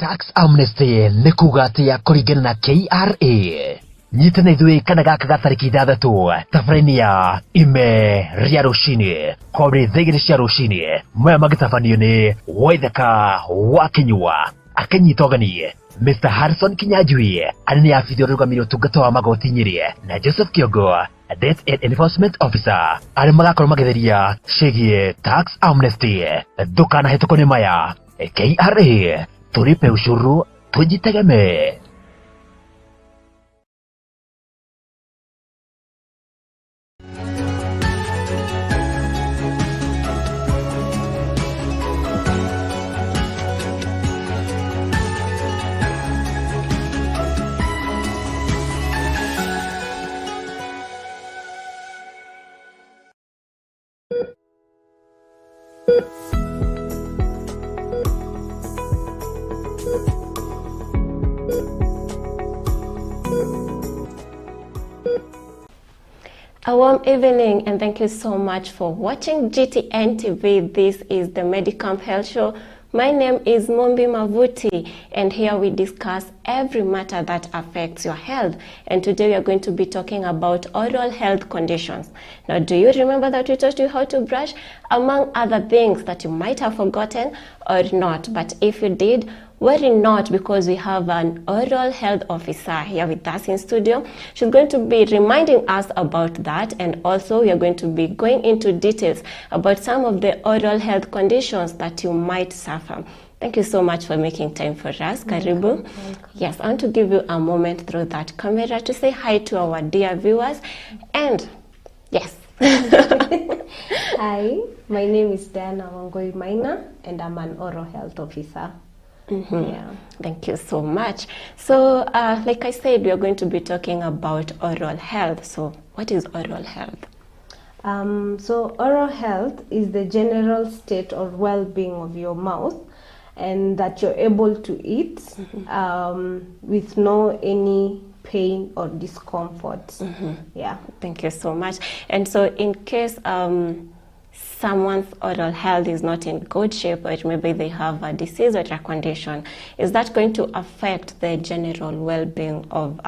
Tax amnesty nĩ kuuga atĩ kũringana na KRA nyitana ithuĩ kana gaka ga tarĩki 6 tabarĩra-inĩ ya ime rĩa rũcinĩ kwarĩ thaa 2 cia rũcinĩ maya magĩtabanio nĩ Waithaka wa Kinyua akĩnyita ũgeni Mr. Harrison Kinyanjui arĩ nĩ abithia ũrũgamĩrĩri ũtungata wa magoti Nyeri na Joseph Kiongo Debt and Enforcement Officer arĩa magakorwo magĩtheria ciĩgiĩ tax amnesty. Ndũkanahĩtũkwo nĩ maya. KRA tulipe ushuru tujitegemee. A warm evening and thank you so much for watching GTN TV. This is the Medi Health Show. My name is Mumbi Mavuti and here we discuss every matter that affects your health. And today we are going to be talking about oral health conditions. Now, do you remember that we taught you how to brush? Among other things that you might have forgotten or not. But if you did, worry not, because we have an oral health officer here with us in studio. She's going to be reminding us about that, and also we are going to be going into details about some of the oral health conditions that you might suffer. Thank you so much for making time for us. Karibu. Welcome. Yes, I want to give you a moment through that camera to say hi to our dear viewers. And yes. Hi, my name is Diana Wangoi Maina and I'm an oral health officer. Yeah. Thank you so much. So, like I said, we are going to be talking about oral health. So, what is oral health? So, oral health is the general state or well-being of your mouth, and that you're able to eat with no any pain or discomfort. Yeah. Thank you so much. And so, in case someone's oral health is not in good shape, or maybe they have a disease or a condition, is that going to affect the general well-being of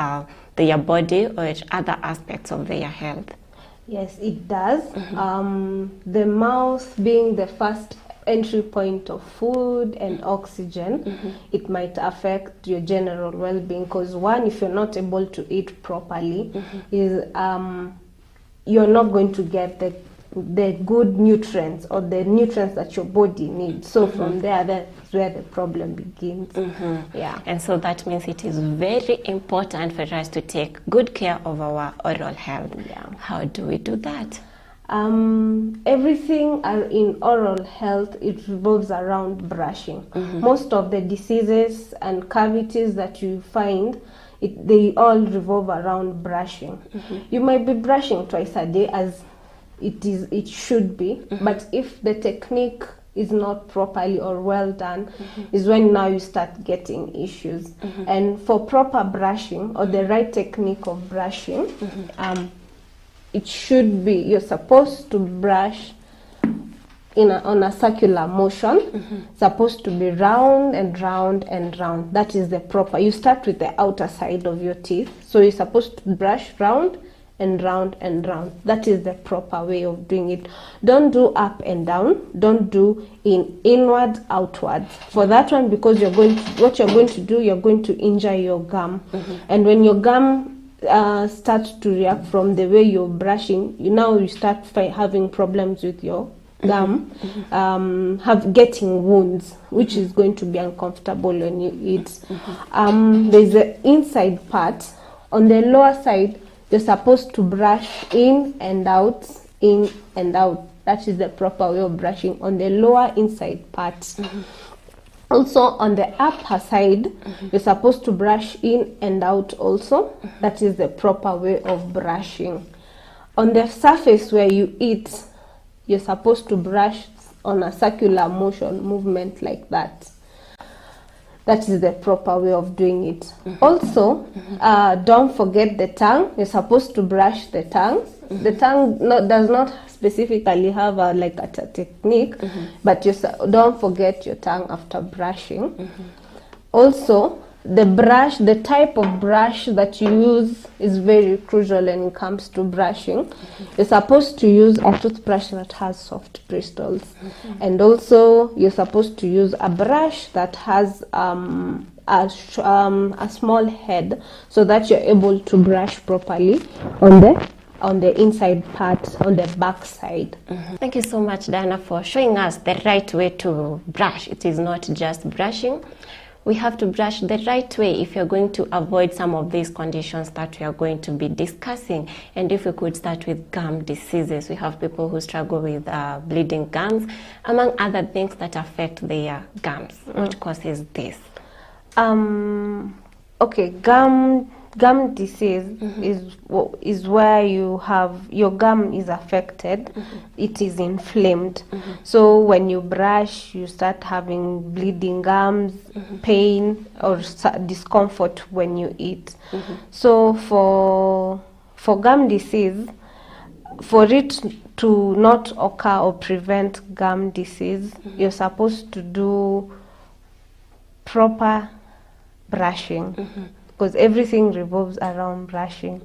their body or other aspects of their health? Yes, it does. The mouth being the first entry point of food and oxygen, it might affect your general well-being, because one, if you're not able to eat properly, is you're not going to get the good nutrients or the nutrients that your body needs. So from there, that's where the problem begins. Yeah. And so that means it is very important for us to take good care of our oral health. Yeah. How do we do that? Everything in oral health, it revolves around brushing. Most of the diseases and cavities that you find, they all revolve around brushing. You might be brushing twice a day as it should be, but if the technique is not properly or well done, is when now you start getting issues. And for proper brushing or the right technique of brushing, it should be, you're supposed to brush on a circular motion, supposed to be round and round and round. That is the proper. You start with the outer side of your teeth, so you're supposed to brush round and round and round. That is the proper way of doing it. Don't do up and down. Don't do inwards, outwards. For that one, because what you're going to do, you're going to injure your gum. And when your gum starts to react from the way you're brushing, you start having problems with your gum, getting wounds, which is going to be uncomfortable when you eat. There's the inside part. On the lower side, you're supposed to brush in and out, in and out. That is the proper way of brushing on the lower inside part. Also on the upper side, you're supposed to brush in and out also. That is the proper way of brushing. On the surface where you eat, you're supposed to brush on a circular movement like that. That is the proper way of doing it. Also, don't forget the tongue. You're supposed to brush the tongue. The tongue does not specifically have a technique, but don't forget your tongue after brushing. Also, the type of brush that you use is very crucial when it comes to brushing. You're supposed to use a toothbrush that has soft bristles, and also you're supposed to use a brush that has a small head, so that you're able to brush properly on the inside part, on the back side. Thank you so much, Diana, for showing us the right way to brush. It is not just brushing. We have to brush the right way if you're going to avoid some of these conditions that we are going to be discussing. And if we could start with gum diseases, we have people who struggle with bleeding gums, among other things that affect their gums. What causes this? Okay, gum disease is where you have your gum is affected. It is inflamed. So when you brush, you start having bleeding gums, pain or discomfort when you eat. So for gum disease, for it to not occur or prevent gum disease, you're supposed to do proper brushing, because everything revolves around brushing.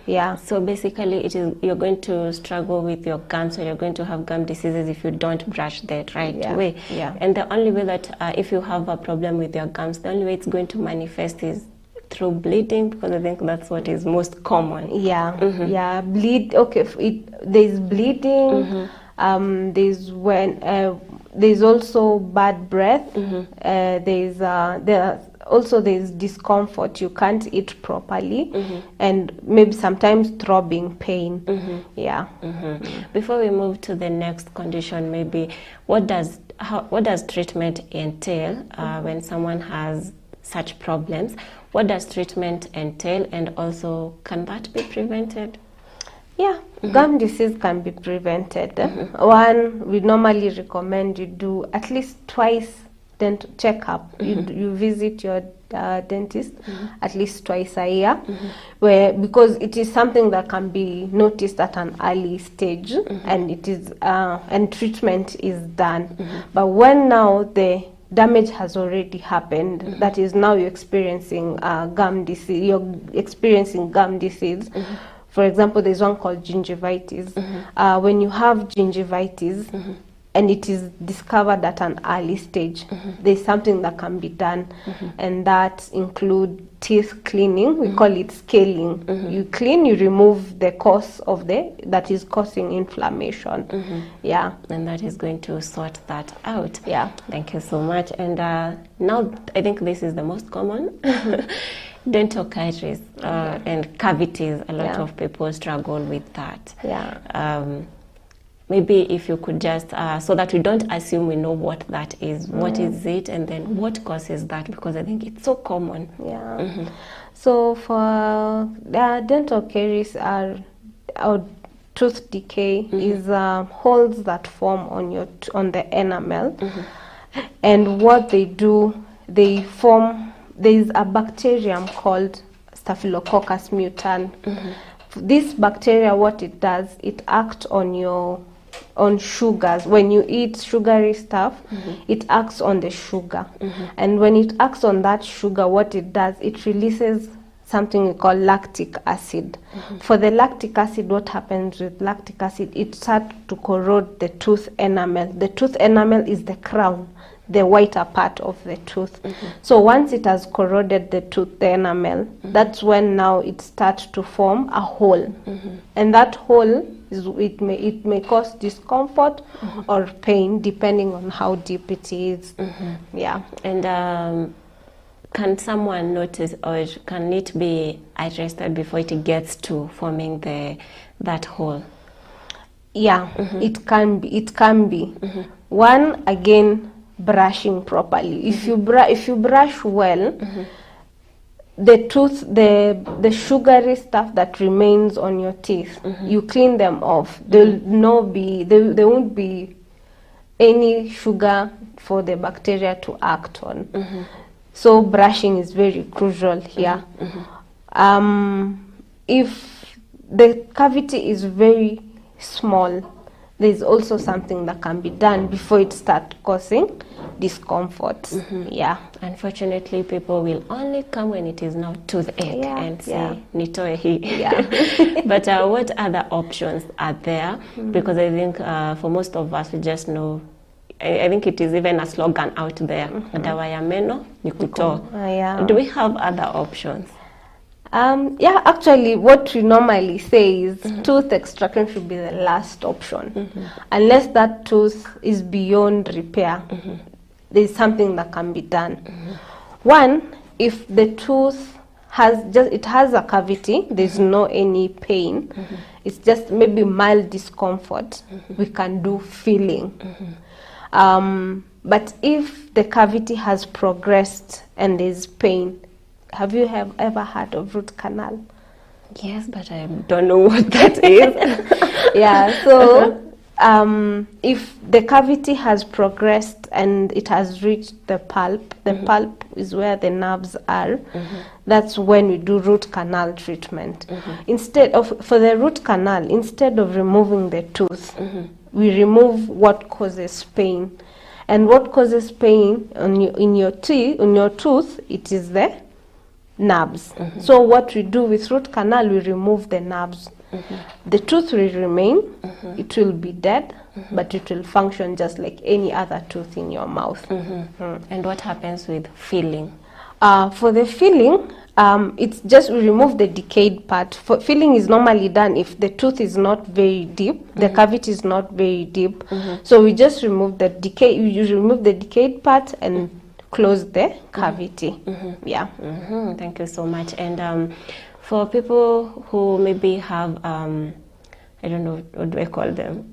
Yeah. So basically, you're going to struggle with your gums, or you're going to have gum diseases if you don't brush the right way. Yeah. And the only way that if you have a problem with your gums, the only way it's going to manifest is through bleeding, because I think that's what is most common. Yeah. Yeah. Okay. There's bleeding. There's also bad breath. There's discomfort. You can't eat properly, and maybe sometimes throbbing pain. Yeah. Before we move to the next condition, maybe what does treatment entail when someone has such problems? What does treatment entail, and also can that be prevented? Yeah, gum disease can be prevented. One, we normally recommend you do at least twice dental checkup. You visit your dentist at least twice a year, because it is something that can be noticed at an early stage, and it is and treatment is done. But when now the damage has already happened, that is now you're experiencing gum disease. You're experiencing gum disease. For example, there's one called gingivitis. When you have gingivitis, and it is discovered at an early stage, there's something that can be done, and that include teeth cleaning. We call it scaling. You clean, you remove the cause of that is causing inflammation. Yeah, and that is going to sort that out. Yeah. Thank you so much. And now I think this is the most common. Dental caries and cavities. A lot of people struggle with that. Yeah. Maybe if you could just, so that we don't assume we know what that is, what is it, and then what causes that, because I think it's so common. Yeah. So for dental caries or tooth decay is holes that form on the enamel, and what they do, they form. There's a bacterium called Staphylococcus mutans. This bacteria, what it does, it acts on sugars. When you eat sugary stuff, it acts on the sugar, and when it acts on that sugar, what it does, it releases something we call lactic acid. For the lactic acid, what happens with lactic acid, it starts to corrode the tooth enamel. The tooth enamel is the crown, the whiter part of the tooth. So once it has corroded the enamel, that's when now it starts to form a hole, and that hole it may cause discomfort or pain depending on how deep it is. Yeah. And can someone notice, or can it be arrested before it gets to forming that hole? Yeah, it can be. One, again, brushing properly. If you brush well, the sugary stuff that remains on your teeth, you clean them off. There won't be any sugar for the bacteria to act on. So brushing is very crucial here. If the cavity is very small, there's also something that can be done before it starts causing discomfort. Yeah. Unfortunately, people will only come when it is now toothache and say, nitoe hii. Yeah. But what other options are there? Because I think for most of us, we just know, I think it is even a slogan out there, dawa ya meno ni kutoa. Yeah. Do we have other options? Yeah, actually what we normally say is tooth extraction should be the last option. Unless that tooth is beyond repair, there's something that can be done. One, if the tooth has a cavity, there's no any pain, it's just maybe mild discomfort, we can do filling. But if the cavity has progressed and there's pain, have you ever heard of root canal? Yes, but I don't know what that is. Yeah, so if the cavity has progressed and it has reached the pulp is where the nerves are, that's when we do root canal treatment. For the root canal, instead of removing the tooth, we remove what causes pain. And what causes pain in your tooth, it is the nerves. So what we do with root canal, we remove the nerves. The tooth will remain, it will be dead, but it will function just like any other tooth in your mouth. And what happens with filling? For the filling, it's just we remove the decayed part. Filling is normally done if the tooth is not very deep, the cavity is not very deep. So we just remove the decayed part and close the cavity. Yeah. Thank you so much. And for people who maybe have I don't know, what do I call them?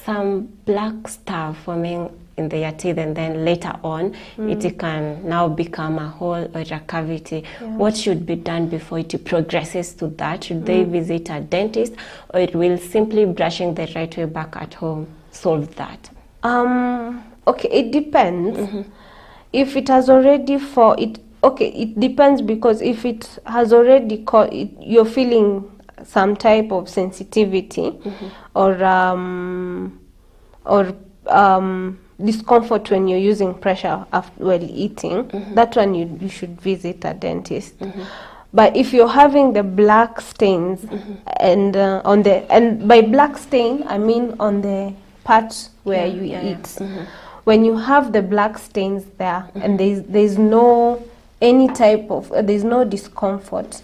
Some black stuff forming in their teeth, and then later on it can now become a hole or a cavity. What should be done before it progresses to that? Should they visit a dentist, or it will simply brushing the right way back at home solve that? Okay, it depends. If it has already it depends, because if it has already you're feeling some type of sensitivity or discomfort when you're using pressure while eating, that one you should visit a dentist. But if you're having the black stains and by black stain I mean on the part where you eat, when you have the black stains there and there's no discomfort,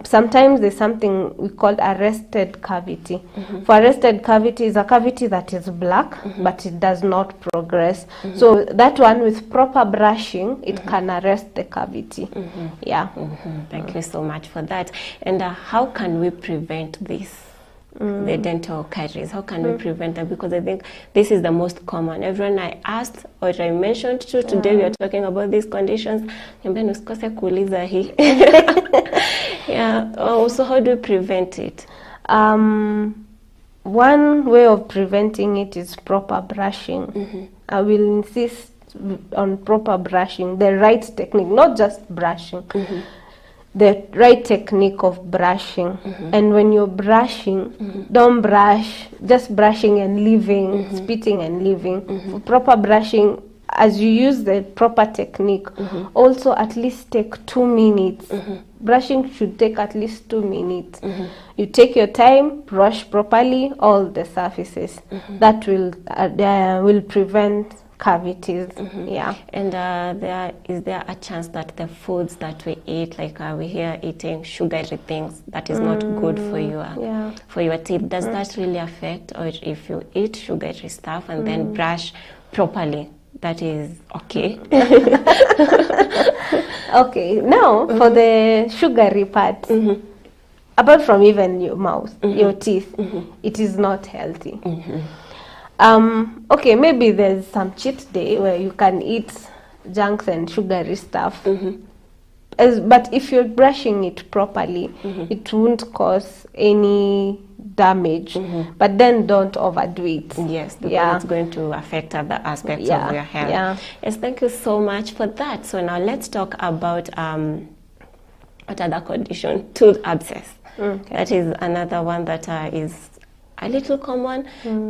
sometimes there's something we call arrested cavity. For arrested cavity is a cavity that is black but it does not progress. So that one, with proper brushing, it can arrest the cavity. Yeah. Thank you so much for that. And how can we prevent this? The dental caries, how can we prevent them? Because I think this is the most common. Everyone I asked or I mentioned to today, we are talking about these conditions. Yeah. So how do we prevent it? One way of preventing it is proper brushing. I will insist on proper brushing, the right technique, not just brushing. The right technique of brushing. And when you're brushing, don't brush just brushing and leaving, spitting and leaving. For proper brushing, as you use the proper technique, also at least take 2 minutes. Brushing should take at least 2 minutes. You take your time, brush properly all the surfaces. That will prevent cavities. Yeah. And is there a chance that the foods that we eat, like we hear eating sugary things, that is not good for your teeth? Does that really affect? Or if you eat sugary stuff and then brush properly, that is okay? Okay, now for the sugary part, apart from even your mouth, your teeth, it is not healthy. Okay, maybe there's some cheat day where you can eat junks and sugary stuff. But if you're brushing it properly, it won't cause any damage. But then don't overdo it. Yes, because it's going to affect other aspects of your health. Yes, thank you so much for that. So now let's talk about what other condition? Tooth abscess. That is another one that is a little common.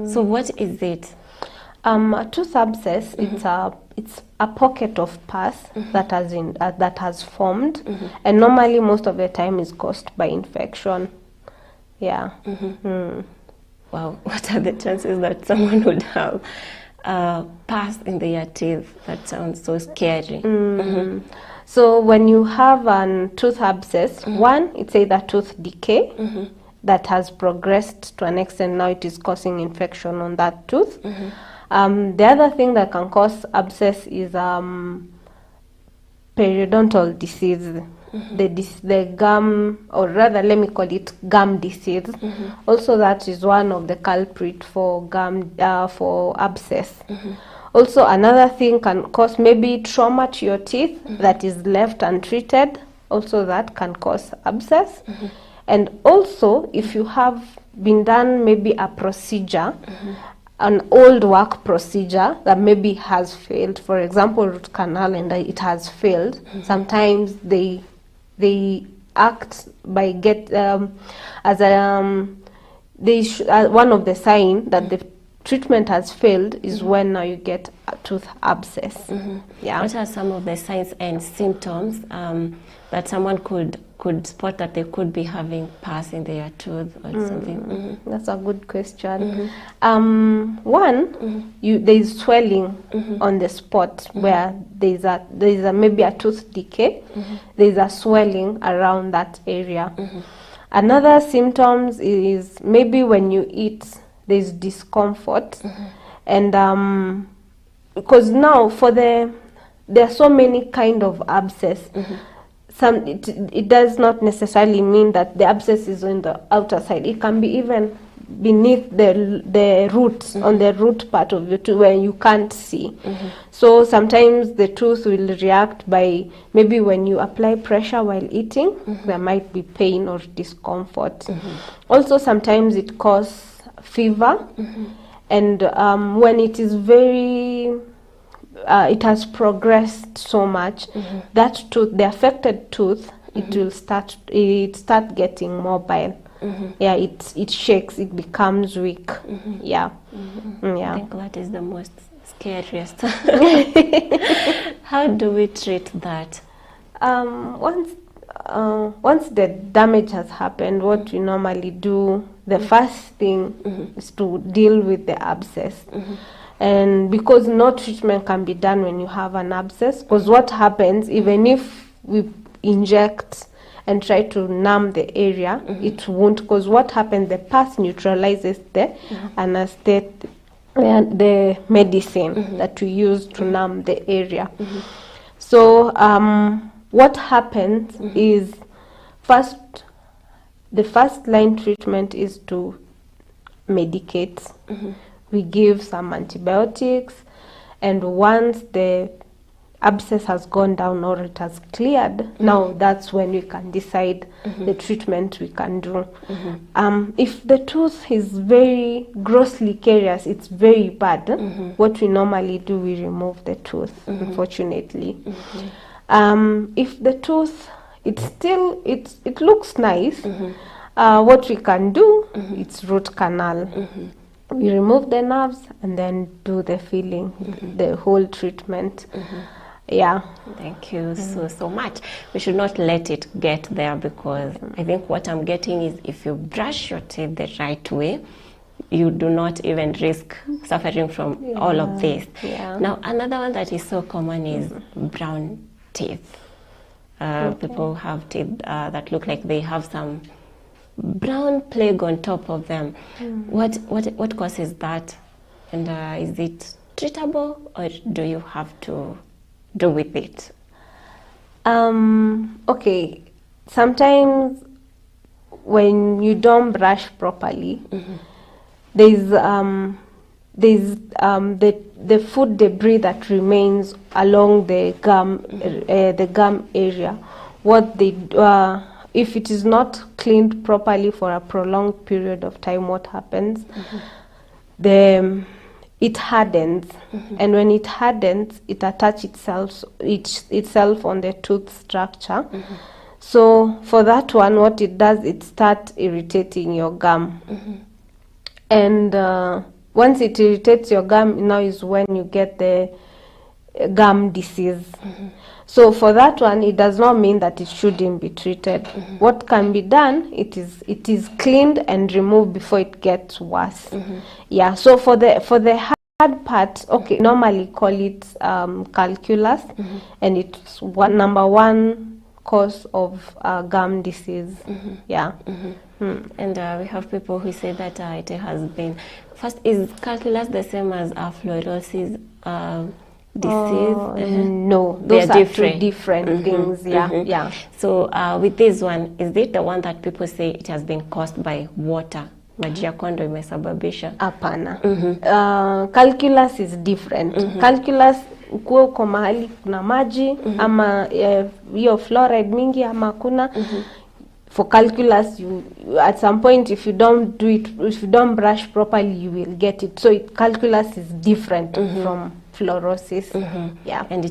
So what is it? A tooth abscess, it's a pocket of pus that has formed, and normally most of the time is caused by infection. Yeah. Wow, what are the chances that someone would have pus in their teeth? That sounds so scary. So when you have a tooth abscess, one, it's either tooth decay that has progressed to an extent now it is causing infection on that tooth. The other thing that can cause abscess is periodontal disease. The gum, or rather let me call it gum disease. Also that is one of the culprit for gum for abscess. Also another thing can cause maybe trauma to your teeth that is left untreated. Also that can cause abscess. And also if you have been done maybe a procedure, an old work procedure that maybe has failed, for example root canal, and it has failed, sometimes they act by as one of the signs that the treatment has failed is when now you get a tooth abscess. Yeah. What are some of the signs and symptoms that someone could spot that they could be having pus in their tooth or something? That's a good question. One, there is swelling on the spot where there's a maybe a tooth decay. There's a swelling around that area. Another symptoms is maybe when you eat there's discomfort, and because now there are so many kind of abscess. It does not necessarily mean that the abscess is on the outer side. It can be even beneath the root, on the root part of the tooth where you can't see. So sometimes the tooth will react by maybe when you apply pressure while eating, there might be pain or discomfort. Also sometimes it causes fever, and when it is very it has progressed so much, that tooth, the affected tooth, it will start getting mobile. Yeah, it shakes, it becomes weak. Yeah. I think that is the most scariest. How do we treat that? Once the damage has happened, what we normally do, the first thing is to deal with the abscess. And because no treatment can be done when you have an abscess, because what happens, even if we inject and try to numb the area, it won't, because what happens, the pus neutralizes the anesthetic, the medicine that we use to numb the area. So what happens is, the first line treatment is to medicate. We give some antibiotics, and once the abscess has gone down or it has cleared, now that's when we can decide the treatment we can do. If the tooth is very grossly carious, it's very bad, what we normally do, we remove the tooth, unfortunately. If the tooth, it looks nice, what we can do, it's root canal. We remove the nerves and then do the filling, the whole treatment. Yeah. Thank you so much. We should not let it get there, because I think what I'm getting is, if you brush your teeth the right way, you do not even risk suffering from all of this. Now, another one that is so common is brown teeth. People have teeth that look like they have some brown plague on top of them. What causes that, and is it treatable, or do you have to do with it? Okay, sometimes when you don't brush properly, there's the food debris that remains along the gum area. What they if it is not cleaned properly for a prolonged period of time, what happens? It hardens, and when it hardens, it attaches itself on the tooth structure. So for that one, what it does, it starts irritating your gum. And once it irritates your gum, now is when you get the gum disease. So for that one, it does not mean that it shouldn't be treated. What can be done, it is cleaned and removed before it gets worse. Yeah, so for the hard part, okay, normally call it calculus, and it's number one cause of gum disease. Yeah. And we have people who say that it has been, first, is calculus the same as fluorosis disease? No, those are two different things. Yeah. So with this one, is it the one that people say it has been caused by water? Maji ya kondo imesababisha? Hapana. Calculus is different. Calculus ukuwe uko mahali kuna maji ama hiyo fluoride mingi ama kuna. For calculus, you at some point, if you don't brush properly, you will get it. So calculus is different from fluorosis. Yeah. And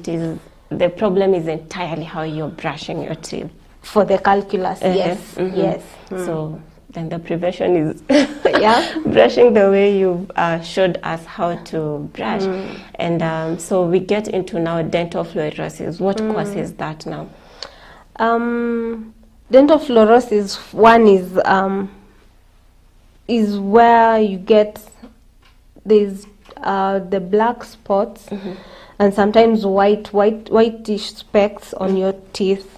the problem is entirely how you're brushing your teeth. For the calculus, yes. So then the prevention is brushing the way you showed us how to brush. And so we get into now dental fluorosis. What causes that now? Dental fluorosis, one is where you get the black spots and sometimes whitish specks on your teeth.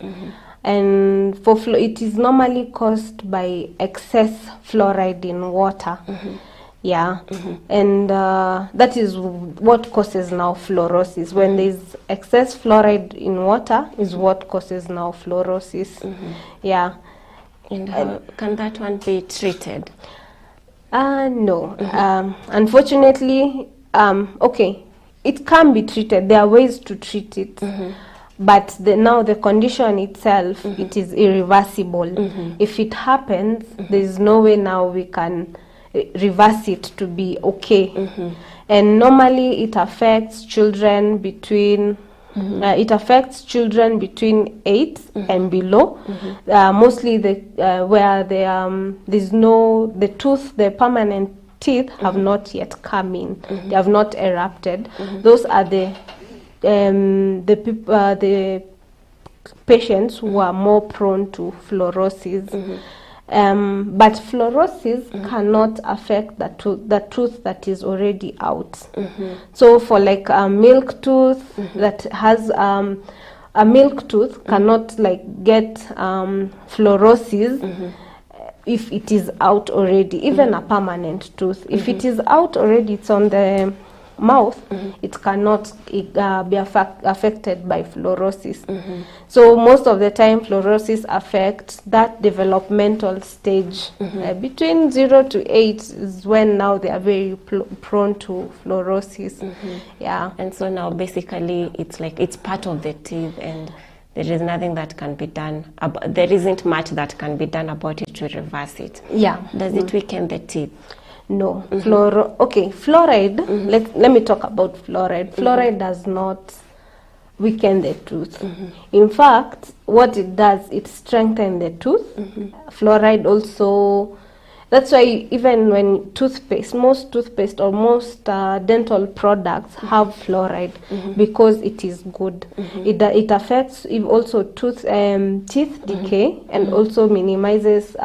And it is normally caused by excess fluoride in water. Yeah. And that is what causes now fluorosis. When there's excess fluoride in water is what causes now fluorosis. Yeah. And how can that one be treated? No. Unfortunately, okay, it can be treated. There are ways to treat it. But now the condition itself, it is irreversible. If it happens, there is no way now we can reverse it to be okay. And normally it affects children between 8 and below. Mostly where the permanent teeth have not yet come in. They have not erupted. Those are the patients who are more prone to fluorosis. But fluorosis cannot affect the tooth that is already out. So for like a milk tooth that has a milk tooth cannot like get fluorosis if it is out already. Even a permanent tooth, if it is out already, it's on the mouth, it cannot be affected by fluorosis. So most of the time fluorosis affects that developmental stage. Between 0 to 8 is when now they are very prone to fluorosis. Yeah. And so now basically it's like it's part of the teeth, and there is nothing that can be done there isn't much that can be done about it to reverse it. Yeah. Does it weaken the teeth? No. Fluoride, let me talk about fluoride. Fluoride does not weaken the tooth. In fact, what it does, it strengthens the tooth. Fluoride also, that's why even when most toothpaste or most dental products have fluoride, because it is good. It affects also teeth decay, and also minimizes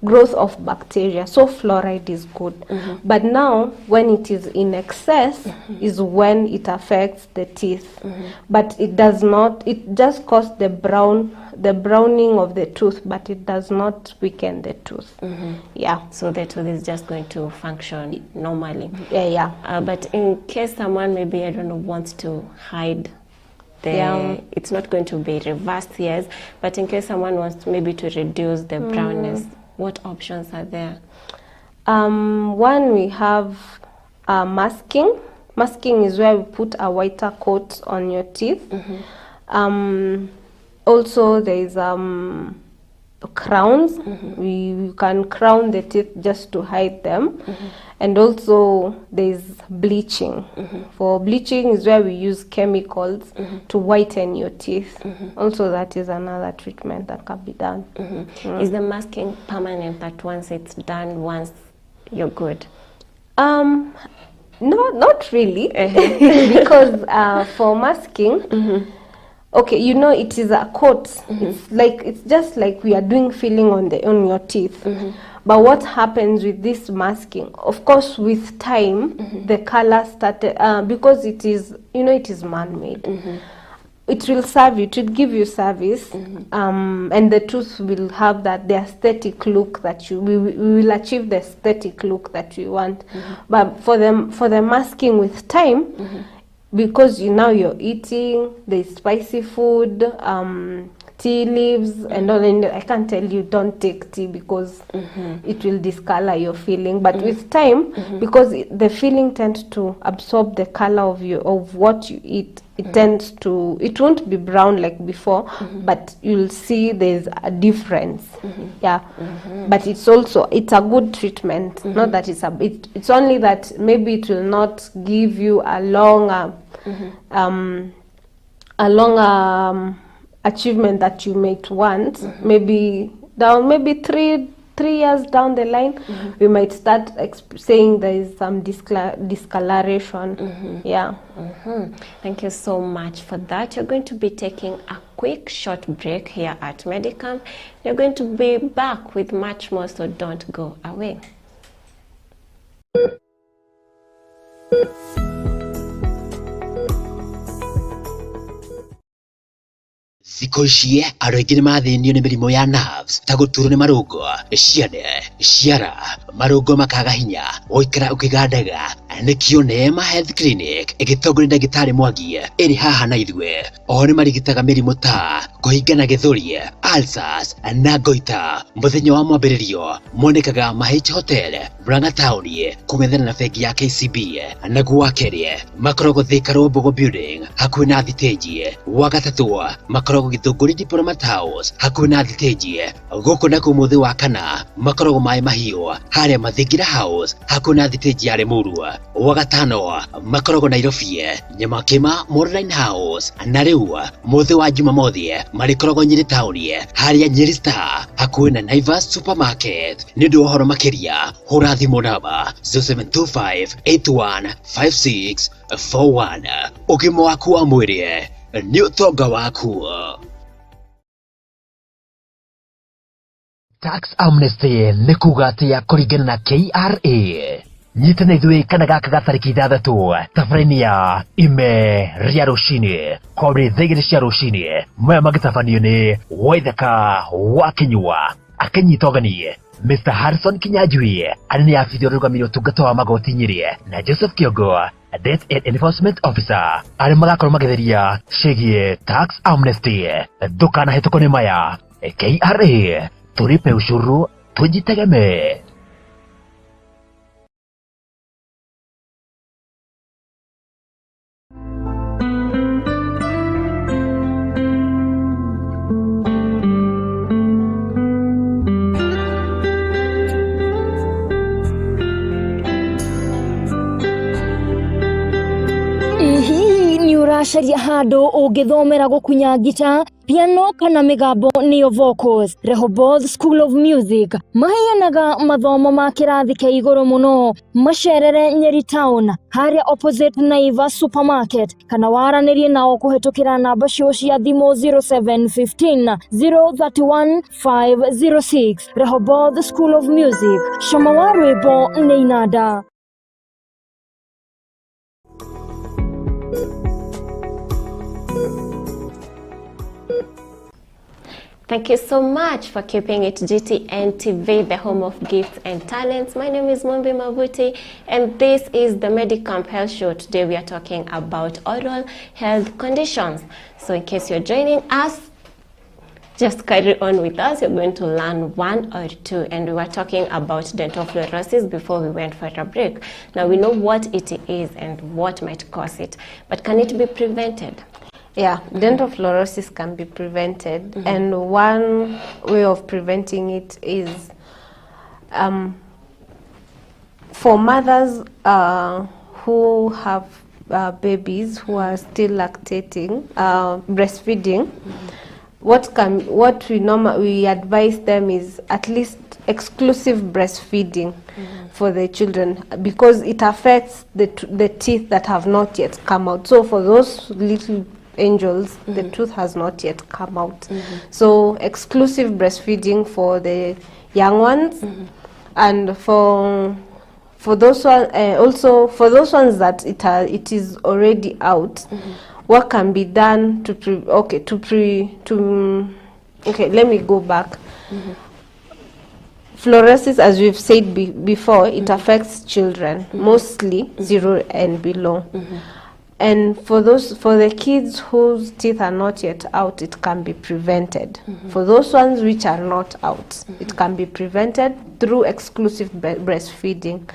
growth of bacteria. So fluoride is good. But now when it is in excess is when it affects the teeth. But it does not, it just causes the browning of the tooth, but it does not weaken the tooth. Yeah. So the tooth is just going to function normally. Yeah. But in case someone maybe, I don't know, wants to hide it's not going to be reversed, yes, but in case someone wants maybe to reduce the brownness, what options are there? One, we have masking. Masking is where we put a whiter coat on your teeth. Also, there is crowns. We can crown the teeth just to hide them. And also there's bleaching. For bleaching is where we use chemicals to whiten your teeth. Also that is another treatment that can be done. Is the masking permanent, that once it's done, once you're good? No, not really. Because for masking, okay, you know, it is a coat. It's just like we are doing filling on your teeth. But what happens with this masking? Of course, with time, the color started because it is, you know, it is man-made. It will serve you. It will give you service, and the tooth will have the aesthetic look that we will achieve the aesthetic look that we want. But for the masking with time. Because now you're eating, there's spicy food, tea leaves, and all. And I can't tell you don't take tea because it will discolor your filling. But with time, because the filling tends to absorb the color of what you eat, it won't be brown like before, but you'll see there's a difference. But it's a good treatment. Not that it's only that maybe it will not give you a long achievement that you might want. Maybe 3 years down the line, we might start saying there is some discoloration. Thank you so much for that. You're going to be taking a quick short break here at Medicamp. You're going to be back with much more, so don't go away. Thikũ ici andũ aingĩ nĩ mathĩnio nĩ mĩrimũ ya nerves ta gũturwo nĩ marũngo, ciande, ciara, marũngo makaga hinya, gũikara ũkĩgandaga. Nĩkĩo Neema Health Clinic ĩgĩtongorio nĩ ndagĩtarĩ Mwangi ĩrĩ haha na ithuĩ. Oho nĩ marigitaga mĩrimũ ta kũhingana gĩthũri, ulcers na goita. Mũthenya wa mwambĩrĩrio monekaga Mahich Hotel, Murang'a Town, kũng'ethana na bengi ya KCB. Naguo wa kerĩ makoragwo Thika Robogo Building hakuhĩ na thitĩnji. Wa gatatũ makoragwo Gĩthũngũri Diplomat House hakuhĩ na thitĩnji. Gũkũ na kũmũthĩ wa kana makoragwo Maĩ Mahiũ harĩa Mathingira House hakuhĩ na thitĩnji ya Limuru. Wa gatano makoragwo Nairobi Nyamakima Modern House. Na rĩu mũthĩ wa Jumamothi marĩkoragwo Nyĩrĩ Town harĩa Nyĩrĩ Star hakuhĩ na Naivas Supermarket. Nĩ ũndũ wa ũhoro makĩria hũra thimũ namba 0725815641. Ũgima waku wa mwĩrĩ nĩ ũtonga waku. Tax amnesty nĩ kuuga atĩ kũringana na KRA nyitana ithuĩ kana gaka ga tarĩki 6 tabarĩra-inĩ ya ime rĩa rũcinĩ kũrĩ thaa 2 cia rũcinĩ. Maya magĩtabanio nĩ Waithaka wa Kĩnyua akĩnyita ũgeni Mr. Harrison Kinyanjui arĩ nĩ abithia ũrũgamĩrĩri ũtungata wa magoti Nyĩrĩ na Joseph Kĩongo Debt and Enforcement Officer arĩa magakorwo magĩtheria ciĩgiĩ tax amnesty. Ndũkanahĩtũkwo nĩ maya. KRA tũlipe ushuru tujitegemee. Caria handũ ũngĩthomera gũkunya gita, piano kana mĩgambo nĩyo vocals. Rehoboth School of Music maheanaga mathomo ma kĩrathi kĩa igũrũ mũno. Macerere Nyeri Town harĩa opposite Naivas Supermarket kana waranĩrie nao kũhetũkĩra namba cio cia thimũ 0715 031 506. Rehoboth School of Music, cama wa rwĩmbo nĩ inanda. Thank you so much for keeping it GTN TV, the home of gifts and talents. My name is Mumbi Mavuti, and this is the Medicamp Health Show. Today we are talking about oral health conditions. So in case you're joining us, just carry on with us. You're going to learn one or two. And we were talking about dental fluorosis before we went for a break. Now we know what it is and what might cause it. But can it be prevented? Yeah, dental fluorosis can be prevented, and one way of preventing it is for mothers who have babies who are still lactating, breastfeeding. What we advise them is at least exclusive breastfeeding for the children, because it affects the teeth that have not yet come out. So for those little angels, the tooth has not yet come out. So exclusive breastfeeding for the young ones, and for those one, also for those ones that it is already out. What can be done to let me go back. Fluorosis, as we've said before, it affects children, mostly 0 and below. And for the kids whose teeth are not yet out, it can be prevented. For those ones which are not out, it can be prevented through exclusive breastfeeding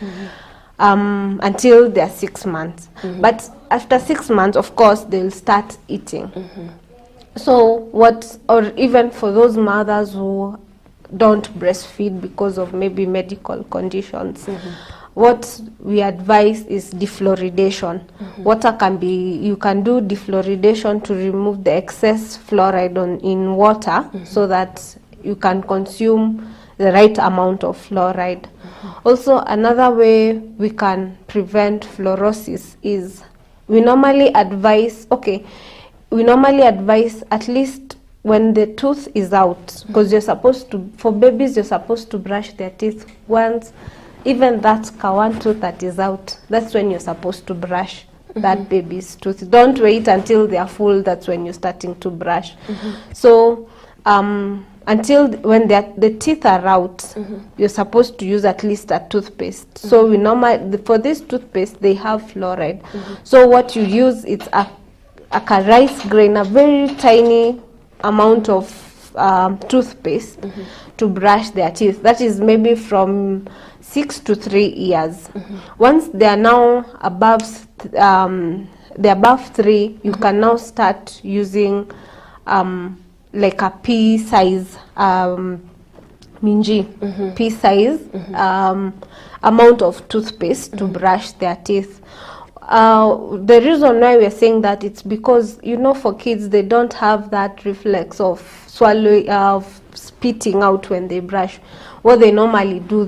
until they're 6 months. But after 6 months, of course, they'll start eating. So or even for those mothers who don't breastfeed because of maybe medical conditions, what we advise is defluoridation. You can do defluoridation to remove the excess fluoride in water, so that you can consume the right amount of fluoride. Also, another way we can prevent fluorosis is we normally advise at least when the tooth is out, because for babies you're supposed to brush their teeth once. Even that one tooth that is out, that's when you're supposed to brush that baby's tooth. Don't wait until they are full, that's when you're starting to brush. So until when the teeth are out, you're supposed to use at least a toothpaste. So we for this toothpaste, they have fluoride. So what you use is a rice grain, a very tiny amount of toothpaste to brush their teeth. That is maybe from 6 to 3 years. Once they are now above 3, you can now start using like a pea size pea size amount of toothpaste to brush their teeth. The reason why we're saying that, it's because, for kids, they don't have that reflex of spitting out when they brush. What they normally do,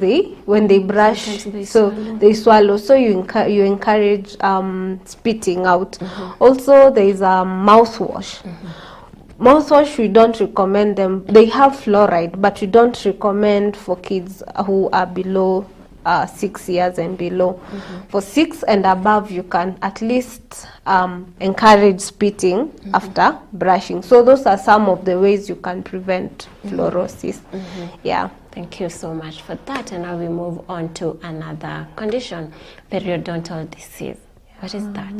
when they brush, they swallow. So you encourage spitting out. Also, there is a mouthwash. Mouthwash, we don't recommend them. They have fluoride, but we don't recommend for kids who are below 6 years and below. For 6 and above, you can at least encourage spitting after brushing. So those are some of the ways you can prevent fluorosis. Yeah. Thank you so much for that. And now we move on to another condition, periodontal disease. What is that?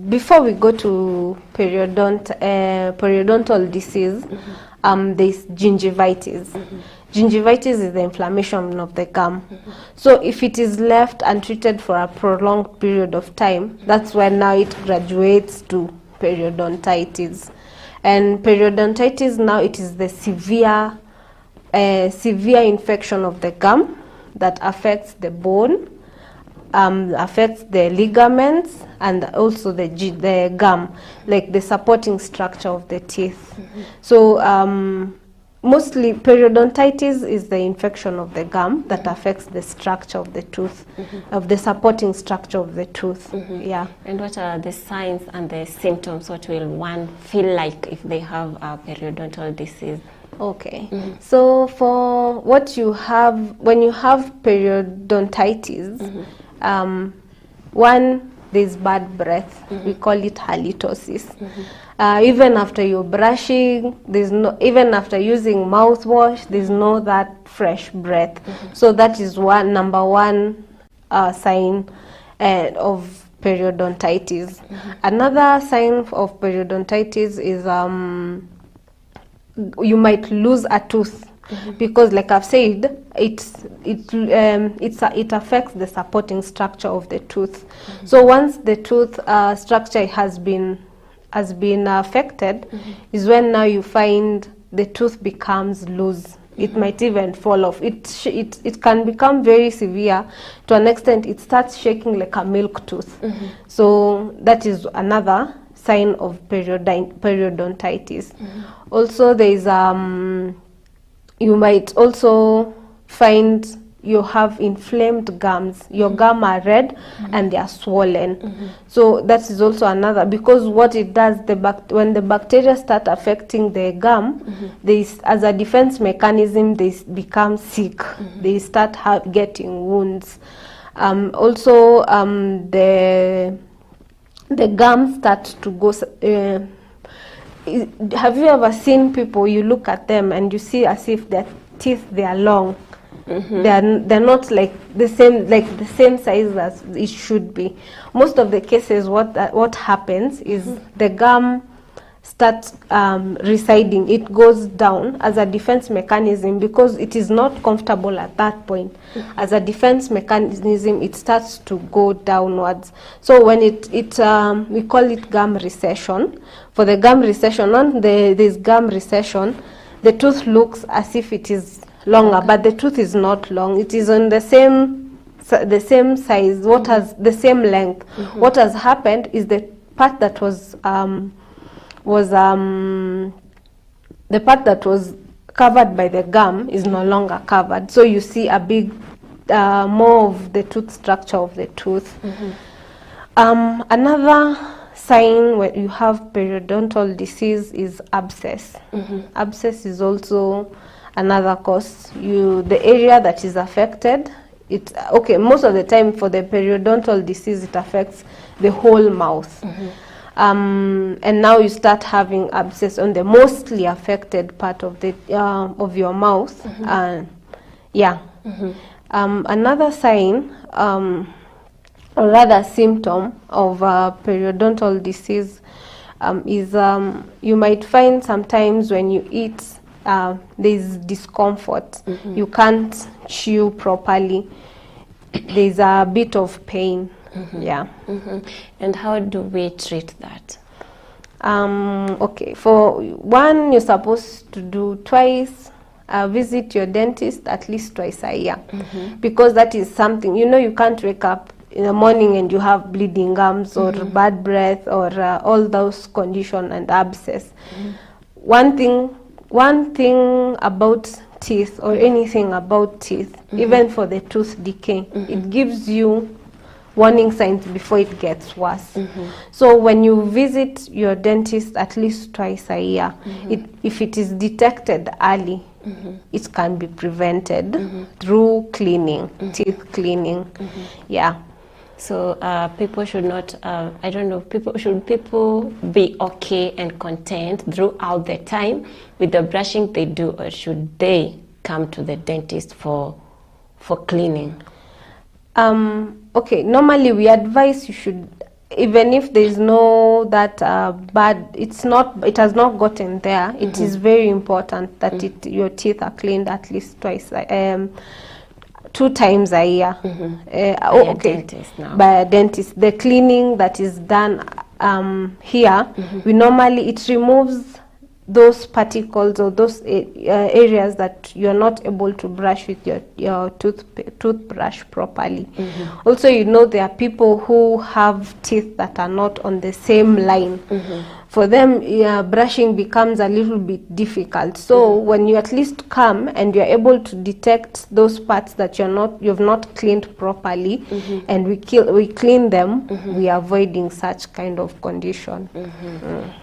Before we go to periodontal disease, there's gingivitis. Gingivitis is the inflammation of the gum. So if it is left untreated for a prolonged period of time, that's when now it graduates to periodontitis. And periodontitis, now it is the severe infection of the gum that affects the bone, affects the ligaments, and also the gum, like the supporting structure of the teeth. So mostly periodontitis is the infection of the gum that affects the structure of the tooth, of the supporting structure of the tooth. Yeah. And what are the signs and the symptoms? What will one feel like if they have a periodontal disease? Okay. So for what you have, when you have periodontitis, one, there's bad breath. We call it halitosis. Even after you're brushing, even after using mouthwash, there's no that fresh breath. So that is number one sign of periodontitis. Another sign of periodontitis is you might lose a tooth. Because, like I've said, it affects the supporting structure of the tooth. So once the tooth structure has been has been affected is when now you find the tooth becomes loose. It might even fall off. It can become very severe to an extent it starts shaking like a milk tooth. So that is another sign of periodontitis. Also there is you might also find you have inflamed gums. Your gum are red and they are swollen. So that is also another, because what it does, when the bacteria start affecting the gum, as a defense mechanism, they become sick. They start getting wounds. Also, the gums start to go. Have you ever seen people, you look at them and you see as if their teeth, they are long? They're not like the same size as it should be. Most of the cases, what happens is the gum starts receding. It goes down as a defense mechanism because it is not comfortable at that point. As a defense mechanism, it starts to go downwards. So when we call it gum recession. For the gum recession, when there's gum recession, the tooth looks as if it is longer, but the tooth is not long. It is on the same size. What has the same length? What has happened is the part that was the part that was covered by the gum is no longer covered. So you see a big more of the tooth structure of the tooth. Another sign when you have periodontal disease is abscess. Abscess is also another cause. The area that is affected, most of the time for the periodontal disease, it affects the whole mouth. And now you start having abscess on the mostly affected part of the of your mouth. Another sign, or rather symptom of periodontal disease is you might find sometimes when you eat, there's discomfort. You can't chew properly. There's a bit of pain. And how do we treat that? Okay, for one, you're supposed to do twice. Visit your dentist at least twice a year, because that is something, you can't wake up in the morning and you have bleeding gums or bad breath or all those conditions and abscess. One thing about teeth, or anything about teeth, even for the tooth decay, it gives you warning signs before it gets worse. So when you visit your dentist at least twice a year, if it is detected early, it can be prevented through cleaning, teeth cleaning. So people should not, should people be okay and content throughout the time with the brushing they do, or should they come to the dentist for cleaning? Okay, normally we advise you should, even if there is no that bad, it has not gotten there, it is very important that your teeth are cleaned at least twice, 2 times a year. By a dentist. The cleaning that is done here, it removes those particles or those areas that you're not able to brush with your toothbrush properly. Also, there are people who have teeth that are not on the same line. For them, brushing becomes a little bit difficult. So when you at least come and you're able to detect those parts that you've not cleaned properly, and we clean them, we are avoiding such kind of condition.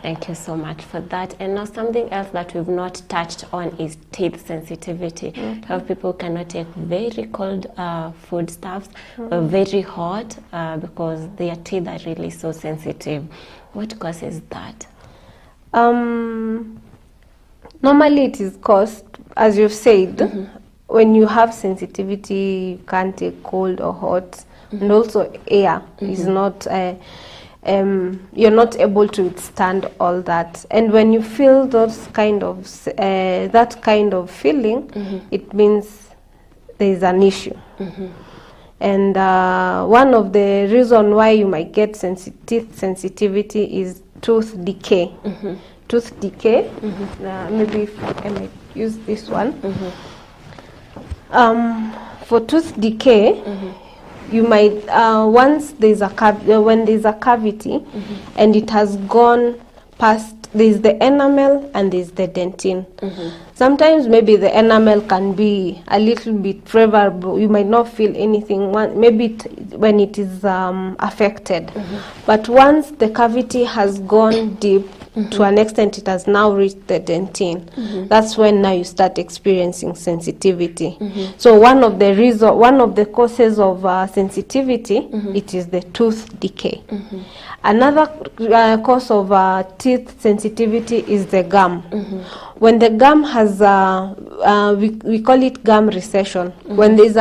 Thank you so much for that. And now something else that we've not touched on is teeth sensitivity. How people cannot take very cold foodstuffs or very hot because their teeth are really so sensitive. What causes that? Normally it is caused, as you've said, when you have sensitivity, you can't take cold or hot, and also air is not, you're not able to withstand all that. And when you feel those kind of, that kind of feeling, it means there is an issue. And one of the reasons why you might get teeth sensitivity is tooth decay. Tooth decay. Maybe if I might use this one. For tooth decay, you might once there's a when there's a cavity and it has gone past, there's the enamel and there's the dentine. Sometimes maybe the enamel can be a little bit favorable. You might not feel anything maybe when it is affected. But once the cavity has gone deep, to an extent it has now reached the dentine, that's when now you start experiencing sensitivity. So one of the causes of sensitivity, it is the tooth decay. Another cause of teeth sensitivity is the gum. When the gum has we call it gum recession. When there's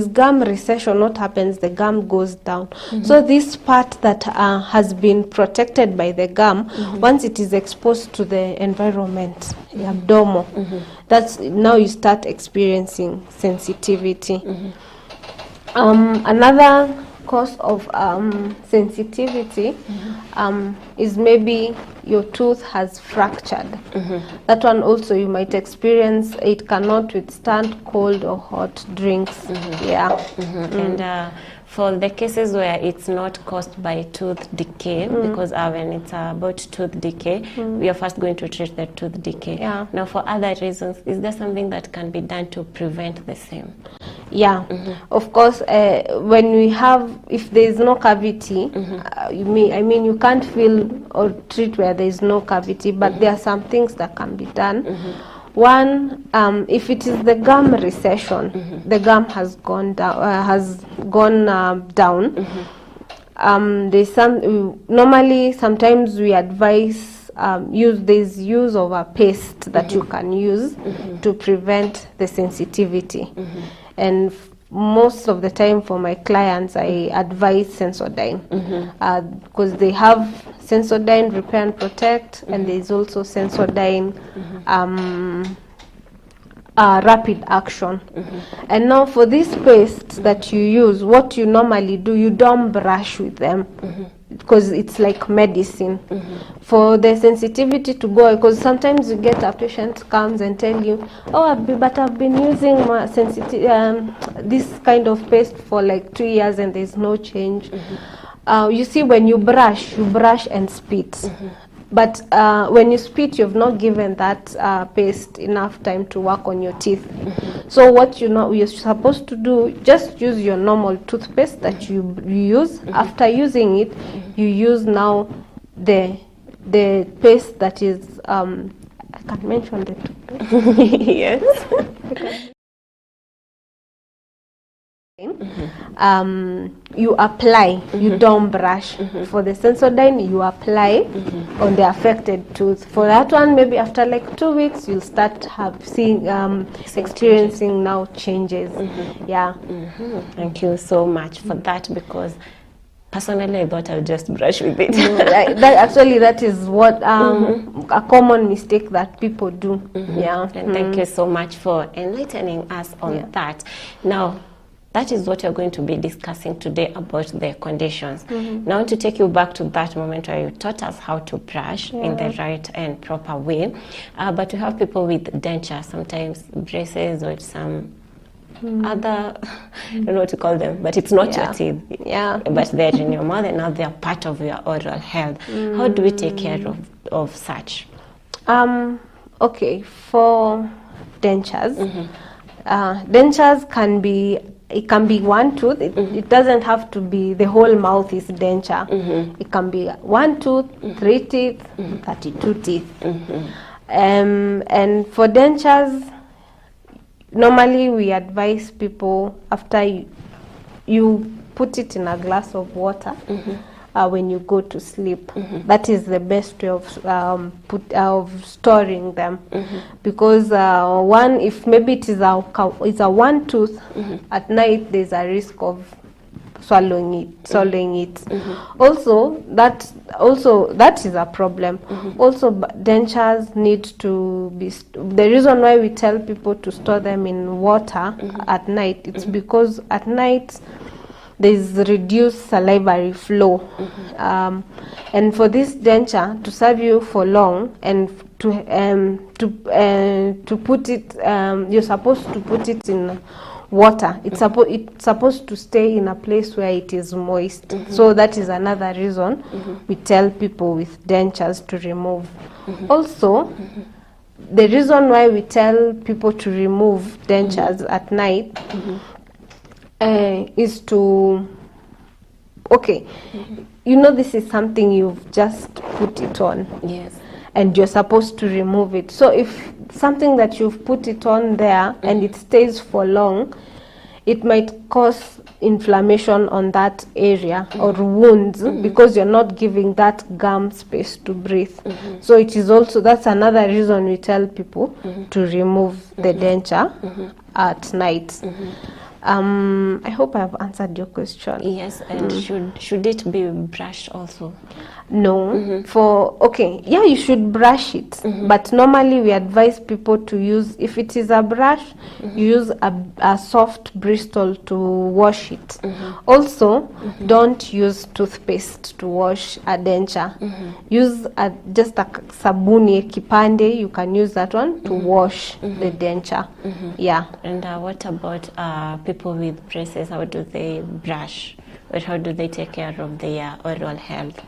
gum recession, what happens? The gum goes down. So this part that has been protected by the gum, once it is exposed to the environment, the abdomen, that's now you start experiencing sensitivity. Another cause of sensitivity is maybe your tooth has fractured. That one also you might experience. It cannot withstand cold or hot drinks. And for the cases where it's not caused by tooth decay, because when it's about tooth decay, we are first going to treat the tooth decay. Now for other reasons, is there something that can be done to prevent the same? Of course, when we have, if there is no cavity, you can't feel or treat where there is no cavity, but there are some things that can be done. One, if it is the gum recession, the gum has gone down. There's normally sometimes we advise use of a paste that you can use to prevent the sensitivity. And most of the time for my clients, I advise Sensodyne, because they have Sensodyne Repair and Protect, and there's also Sensodyne Rapid Action. And now for this paste that you use, what you normally do, you don't brush with them, because it's like medicine. For the sensitivity to go, because sometimes you get a patient comes and tell you, oh, but I've been using my this kind of paste for like 2 years and there's no change. You see, when you brush and spit. But when you spit, you've not given that paste enough time to work on your teeth. So what you're supposed to do, just use your normal toothpaste that you use. After using it, you use now the paste that is, I can't mention the toothpaste. Yes. You apply, you don't brush. For the Sensodyne, you apply on the affected tooth. For that one, maybe after like 2 weeks, you'll start experiencing now changes. Thank you so much for that, because personally I thought I'll just brush with it. That is what a common mistake that people do. And thank you so much for enlightening us on that. Now, that is what we're going to be discussing today about the conditions. Now I want to take you back to that moment where you taught us how to brush in the right and proper way. But we have people with dentures, sometimes braces or some other, I don't know what to call them, but it's not your teeth. But they're in your mouth and now they're part of your oral health. How do we take care of such? Okay, for dentures, dentures can be, it can be one tooth. It doesn't have to be the whole mouth is denture. It can be 1 tooth, 3 teeth, 32 teeth. And for dentures, normally we advise people after you put it in a glass of water when you go to sleep. That is the best way of storing them, because one, if maybe it's a 1 tooth, at night there's a risk of swallowing it. Also that is a problem. Also, dentures need to be the reason why we tell people to store them in water at night, it's because at night there's reduced salivary flow. And for this denture to serve you for long, and to put it, you're supposed to put it in water. It's supposed to stay in a place where it is moist. So that is another reason we tell people with dentures to remove. Also, the reason why we tell people to remove dentures at night is to, okay, you know, this is something you've just put it on. Yes. And you're supposed to remove it. So if something that you've put it on there and it stays for long, it might cause inflammation on that area or wounds, because you're not giving that gum space to breathe. So it is also, that's another reason we tell people to remove the denture at night. I hope I've answered your question. Yes, and should it be brushed also? No, yeah, you should brush it, but normally we advise people to use, if it is a brush, you use a soft bristle to wash it. Also, don't use toothpaste to wash a denture. Use just a sabuni kipande, you can use that one to wash the denture. Yeah. And what about people with braces? How do they brush, or how do they take care of their oral health?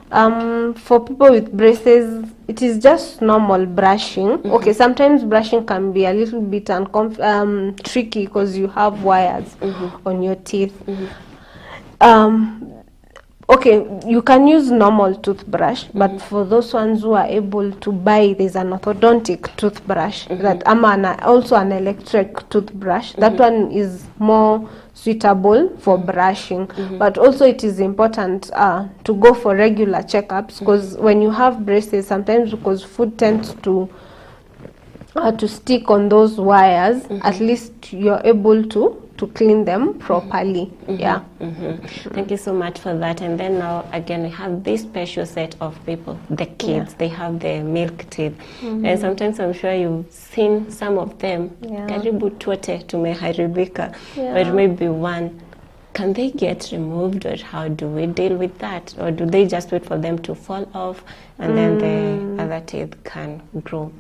For people with braces, it is just normal brushing. Okay, sometimes brushing can be a little bit tricky because you have wires on your teeth. Okay, you can use normal toothbrush, but for those ones who are able to buy, there's an orthodontic toothbrush, also an electric toothbrush. That one is more suitable for brushing, but also it is important to go for regular checkups, because when you have braces, sometimes because food tends to stick on those wires, at least you're able to clean them properly. Yeah. Thank you so much for that. And then now again we have this special set of people, the kids. They have the milk teeth, and sometimes I'm sure you've seen some of them. Karibu twote tumeharibika, or maybe one. Can they get removed, or how do we deal with that? Or do they just wait for them to fall off and then the other teeth can grow?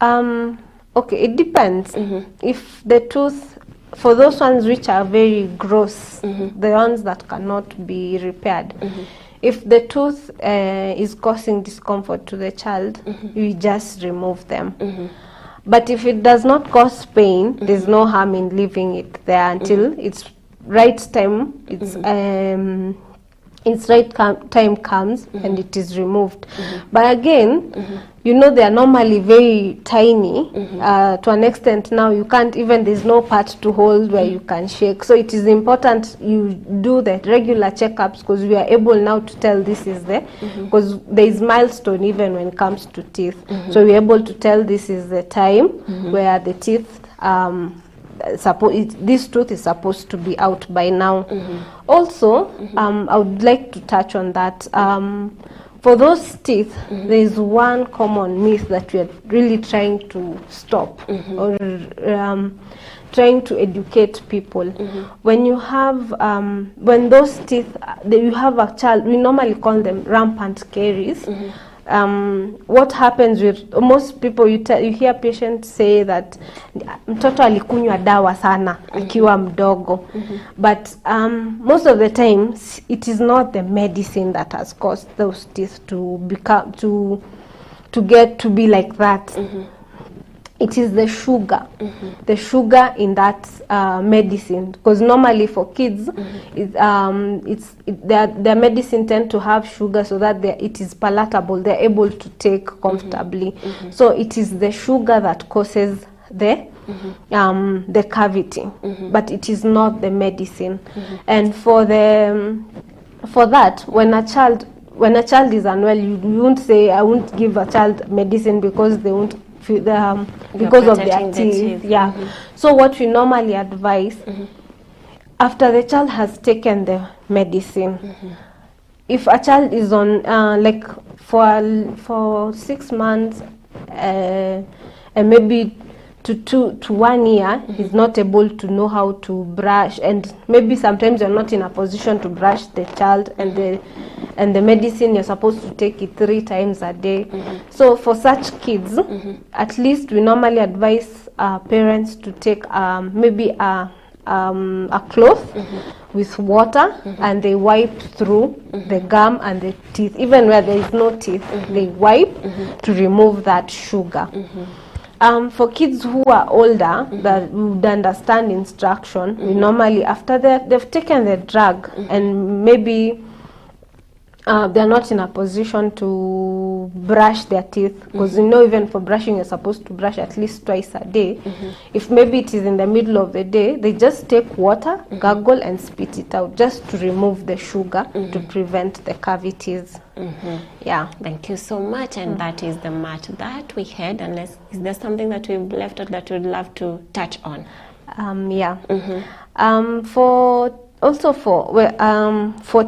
Okay, it depends. If the tooth, for those ones which are very gross, the ones that cannot be repaired, if the tooth is causing discomfort to the child, we just remove them. But if it does not cause pain, there's no harm in leaving it there until it's right time. Its right time comes and it is removed. But again, you know, they are normally very tiny to an extent. Now you can't even, there's no part to hold where you can shake. So it is important you do the regular checkups, because we are able now to tell this is the, because there is milestone even when it comes to teeth. So we're able to tell this is the time where the teeth, this tooth is supposed to be out by now. Also, I would like to touch on that. For those teeth, there is one common myth that we are really trying to stop, or trying to educate people. When you have, when those teeth, you have a child, we normally call them rampant caries. What happens with most people, you hear patients say that mtoto alikunywa dawa sana akiwa mdogo, but most of the time it is not the medicine that has caused those teeth to become to get to be like that. It is the sugar, the sugar in that medicine, because normally for kids, their medicine tend to have sugar so that it is palatable, they're able to take comfortably. So it is the sugar that causes the cavity, but it is not the medicine. And for that, when a child is unwell, you won't say, I won't give a child medicine because they won't because of their teeth. So what we normally advise, after the child has taken the medicine, if a child is on like for 6 months and maybe to 1 year, he's not able to know how to brush, and maybe sometimes you're not in a position to brush the child, and the medicine you're supposed to take it 3 times a day. So for such kids, at least we normally advise parents to take maybe a cloth with water, and they wipe through the gum and the teeth, even where there is no teeth, they wipe to remove that sugar. For kids who are older that would understand instruction, we normally, after they've taken the drug and maybe they're not in a position to brush their teeth, because you know, even for brushing you're supposed to brush at least twice a day. If maybe it is in the middle of the day, they just take water, gargle and spit it out, just to remove the sugar to prevent the cavities. Yeah, thank you so much. And that is the much that we had. Unless, is there something that we've left out that we'd love to touch on? Yeah. For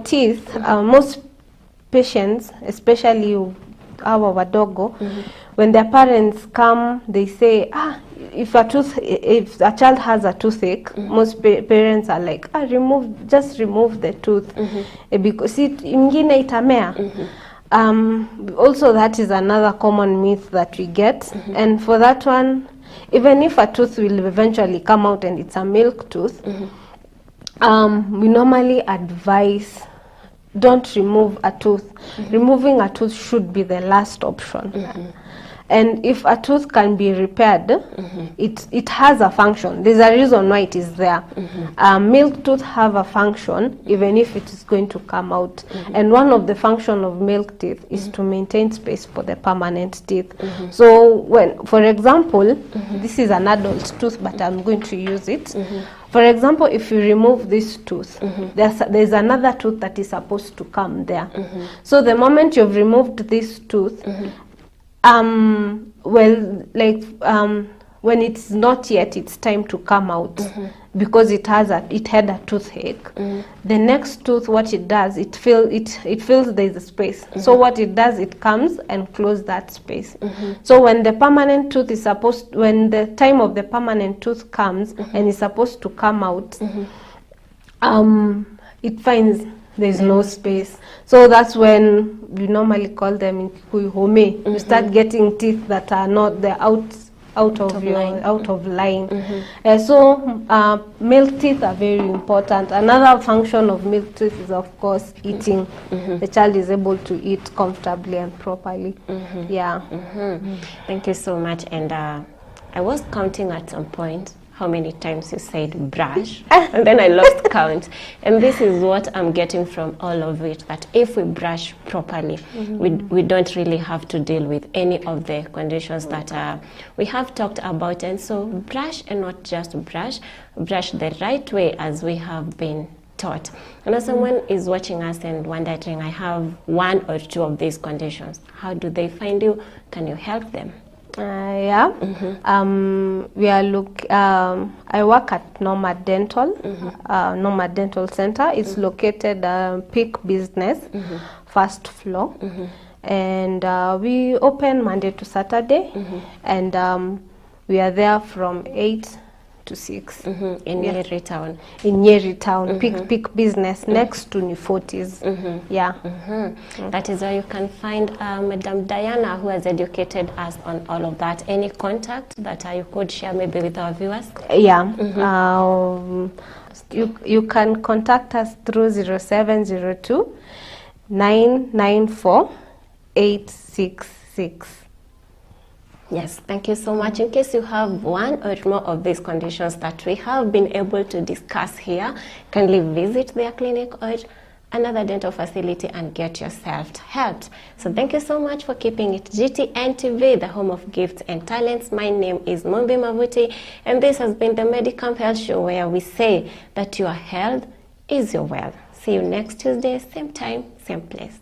teeth, most patients, especially our wadogo, when their parents come, they say, if a child has a toothache, most parents are like, just remove the tooth, because ingine itamea. Also, that is another common myth that we get, and for that one, even if a tooth will eventually come out and it's a milk tooth, we normally advise, don't remove a tooth. Removing a tooth should be the last option. And if a tooth can be repaired, it has a function. There's a reason why it is there. Milk tooth have a function even if it is going to come out. And one of the function of milk teeth is to maintain space for the permanent teeth. So when, for example, this is an adult tooth, but I'm going to use it. For example, if you remove this tooth, there's another tooth that is supposed to come there. So the moment you've removed this tooth, when it's not yet its time to come out, because it had a toothache, the next tooth, what it does, it feels there's a space. So what it does, it comes and close that space. So when the permanent tooth is when the time of the permanent tooth comes and is supposed to come out, it finds there's no space. So that's when we normally call them in Kikuyu home. You start getting teeth that are not, they're out of line. So milk teeth are very important. Another function of milk teeth is, of course, eating. The child is able to eat comfortably and properly. Yeah. Thank you so much. And I was counting at some point how many times you said brush, and then I lost count. And this is what I'm getting from all of it, that if we brush properly, we don't really have to deal with any of the conditions that we have talked about. And so brush, and not just brush the right way as we have been taught. And if someone is watching us and wondering, I have 1 or 2 of these conditions, how do they find you? Can you help them? Yeah. I work at Nomad Dental, Nomad Dental Center. It's located Peak Business, first floor, and we open Monday to Saturday, and we are there from 8 to 6 in Nyeri town. In Nyeri town, Peak Business, next to Nifotis. Yeah. That is where you can find Madam Diana, who has educated us on all of that. Any contact that you could share maybe with our viewers? Yeah. You can contact us through 0702 994 866. Yes, thank you so much. In case you have 1 or more of these conditions that we have been able to discuss here, kindly visit their clinic or another dental facility and get yourself helped. So thank you so much for keeping it GTN TV, the home of gifts and talents. My name is Mumbi Mavuti, and this has been the Medi Health Show, where we say that your health is your wealth. See you next Tuesday, same time, same place.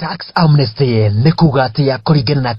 Tax amnesty nĩ kuuga atĩ kũringana na